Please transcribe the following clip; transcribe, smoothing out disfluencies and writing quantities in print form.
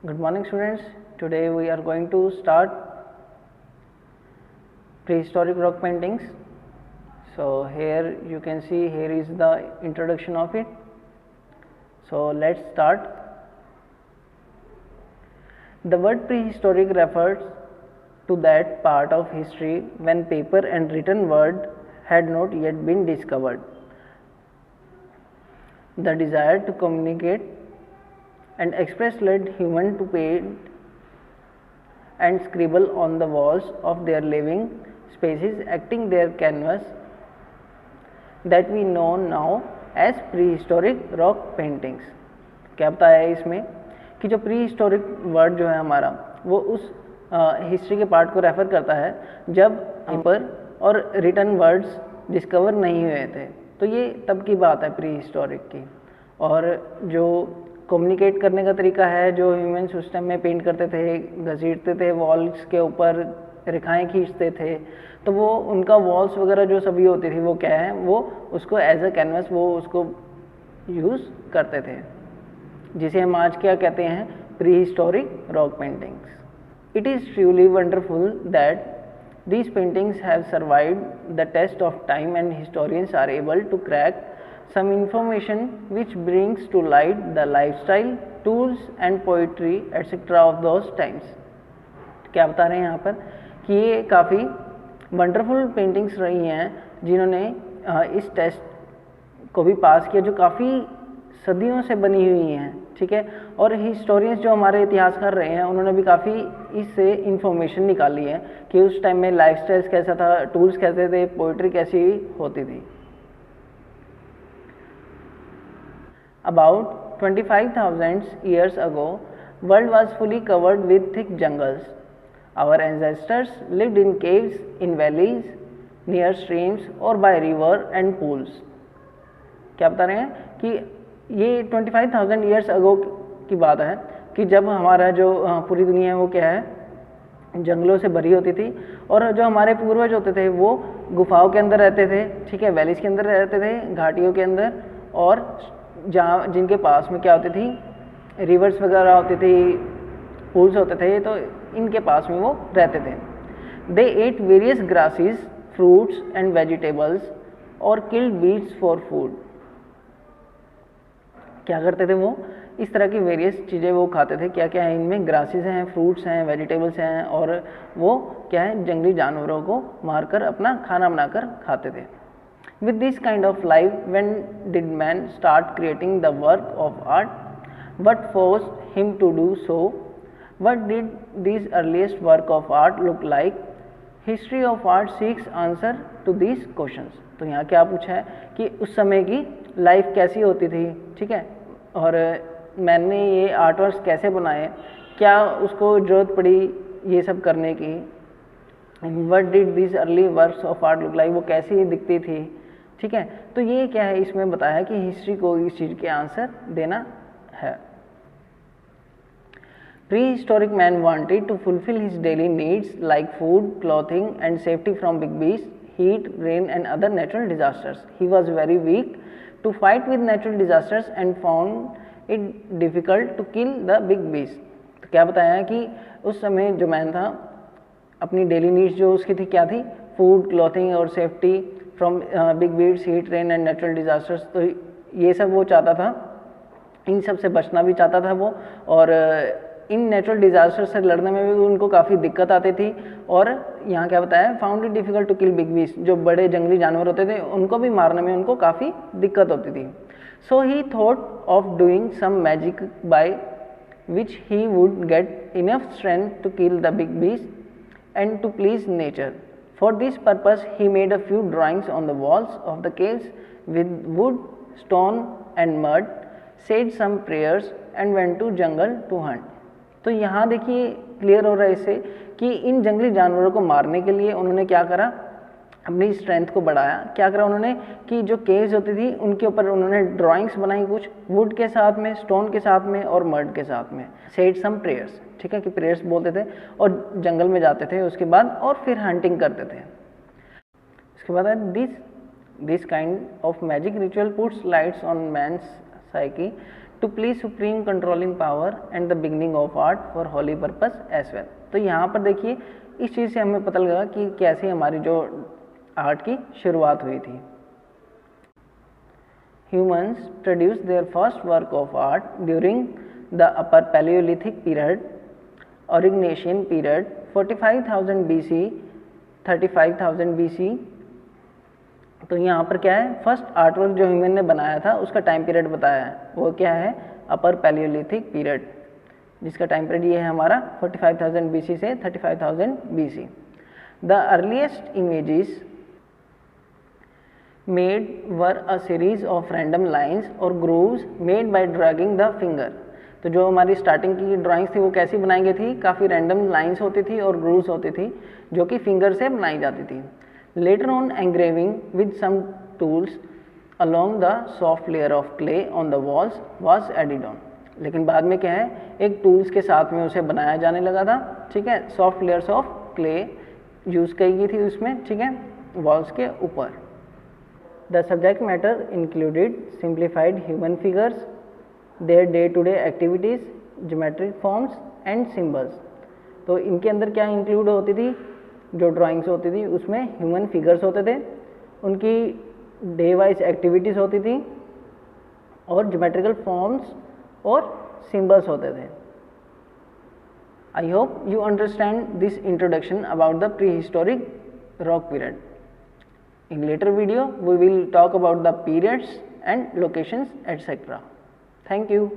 Good morning, students. Today we are going to start prehistoric rock paintings. So here you can see, here is the introduction of it. So let's start. The word prehistoric refers to that part of history when paper and written word had not yet been discovered. The desire to communicate and express led humans to paint and scribble on the walls of their living spaces, acting their canvas that we know now as prehistoric rock paintings. क्या बताया है इसमें कि जो prehistoric word जो है हमारा वो उस हिस्ट्री के पार्ट को रेफर करता है जब पेपर और रिटन वर्ड्स डिस्कवर नहीं हुए थे। तो ये तब की बात है प्रीहिस्टोरिक की। और जो कम्युनिकेट करने का तरीका है, जो ह्यूमन्स उस टाइम में पेंट करते थे, घसीटते थे, वॉल्स के ऊपर रेखाएं खींचते थे, तो वो उनका वॉल्स वगैरह जो सभी होती थी वो क्या है, वो उसको एज अ कैनवस वो उसको यूज़ करते थे, जिसे हम आज क्या कहते हैं, prehistoric rock paintings. It is truly wonderful that these paintings have survived the test of time and historians are able to crack some information which brings to light the lifestyle, tools and poetry etc. of those times। क्या बता रहे हैं यहाँ पर कि ये काफ़ी wonderful paintings रही हैं जिन्होंने इस टेस्ट को भी पास किया, जो काफ़ी सदियों से बनी हुई हैं, ठीक है। और हिस्टोरियंस जो हमारे इतिहासकार रहे हैं उन्होंने भी काफ़ी इससे इंफॉर्मेशन निकाली है कि उस टाइम में लाइफस्टाइल कैसा था, टूल्स कैसे थे, पोइट्री कैसी होती थी। About 25,000 years ago, world was fully covered with thick jungles. Our ancestors lived in caves, in valleys, near streams or by river and pools। क्या बता रहे हैं कि ये 25,000 years ago की बात है कि जब हमारा जो पूरी दुनिया है वो क्या है, जंगलों से भरी होती थी, और जो हमारे पूर्वज होते थे वो गुफाओं के अंदर रहते थे, ठीक है, वैलीज के अंदर रहते थे, घाटियों के अंदर, और जहाँ जिनके पास में क्या होती थी, रिवर्स वगैरह होती थी, पूल्स होते थे, तो इनके पास में वो रहते थे। They ate various grasses, fruits and vegetables और किल्ड बीट्स फॉर फूड। क्या करते थे वो, इस तरह की वेरियस चीज़ें वो खाते थे। क्या क्या है इनमें, ग्रासेस हैं, फ्रूट्स हैं, वेजिटेबल्स हैं, और वो क्या है, जंगली जानवरों को मारकर अपना खाना बनाकर खाते थे। With this kind of life, when did man start creating the work of art? What forced him to do so? What did these earliest work of art look like? History of art seeks answer to these questions। तो यहाँ क्या पूछा है कि उस समय की life कैसी होती थी, ठीक है, और मैंने ये आर्ट वर्क्स कैसे बनाए, क्या उसको ज़रूरत पड़ी ये सब करने की। What did these early works of art look like? वो कैसी दिखती थी, ठीक है। तो ये क्या है, इसमें बताया कि हिस्ट्री को इस चीज़ के आंसर देना है। Prehistoric man wanted to fulfill his daily needs like food, clothing and safety from big beasts, heat, rain and other natural disasters। He was very weak to fight with natural disasters and found it difficult to kill the big beasts। तो क्या बताया है कि उस समय जो man था अपनी डेली नीड्स जो उसकी थी क्या थी, फूड, क्लॉथिंग और safety from big beasts, heat, rain and natural disasters. तो ये सब वो चाहता था, इन सब से बचना भी चाहता था वो, और इन नेचुरल डिजास्टर से लड़ने में भी उनको काफ़ी दिक्कत आती थी। और यहाँ क्या बताया, found it difficult to kill big beast, जो बड़े जंगली जानवर होते थे उनको भी मारने में उनको काफ़ी दिक्कत होती थी। So he thought of doing some magic by which he would get enough strength to kill the big beast and to please nature. For this purpose, he made a few drawings on the walls of the caves with wood, stone and mud, said some prayers and went to jungle to hunt। तो यहाँ देखिए clear हो रहा है इससे कि इन जंगली जानवरों को मारने के लिए उन्होंने क्या करा, अपनी स्ट्रेंथ को बढ़ाया। क्या करा उन्होंने कि जो केव्स होती थी उनके ऊपर उन्होंने ड्राइंग्स बनाई, कुछ वुड के साथ में, स्टोन के साथ में और मड के साथ में। सेड सम प्रेयर्स, ठीक है, कि प्रेयर्स बोलते थे, और जंगल में जाते थे उसके बाद, और फिर हंटिंग करते थे। इसके बाद this kind of magic ritual puts lights on man's psyche to please supreme controlling power and the beginning of art for holy purpose as well। तो यहाँ पर देखिए इस चीज़ से हमें पता लगा कि कैसे हमारी जो आर्ट की शुरुआत हुई थी। Humans produced their first work of art during the Upper Paleolithic period, Aurignacian period, 45,000 BC, 35,000 BC। तो यहाँ पर क्या है, फर्स्ट आर्टवर्क जो ह्यूमन ने बनाया था उसका टाइम पीरियड बताया है, वो क्या है, अपर पैलियोलिथिक पीरियड, जिसका टाइम पीरियड ये है हमारा 45,000 BC से 35,000 BC। The earliest images made were a series of random lines और grooves made by dragging the finger. तो जो हमारी स्टार्टिंग की ड्राइंग्स थी वो कैसी बनाई गई थी, काफ़ी रैंडम लाइंस होती थी और ग्रूव्स होती थी जो कि फिंगर से बनाई जाती थी। Later on, engraving with some tools along the soft layer of clay on the walls was added on। लेकिन बाद में क्या है, एक टूल्स के साथ में उसे बनाया जाने लगा था, ठीक है, soft layers of clay use की गई थी उसमें, ठीक है, वॉल्स के ऊपर। The subject matter included simplified human figures, their day to day activities, geometric forms and symbols. तो इनके अंदर क्या इंक्लूड होती थी, जो ड्राइंग्स होती थी उसमें ह्यूमन फिगर्स होते थे, उनकी डे वाइज एक्टिविटीज़ होती थी और ज्योमेट्रिकल फॉर्म्स और सिंबल्स होते थे। I hope you understand this introduction about the prehistoric rock period. In later video we will talk about the periods and locations et cetera. Thank you.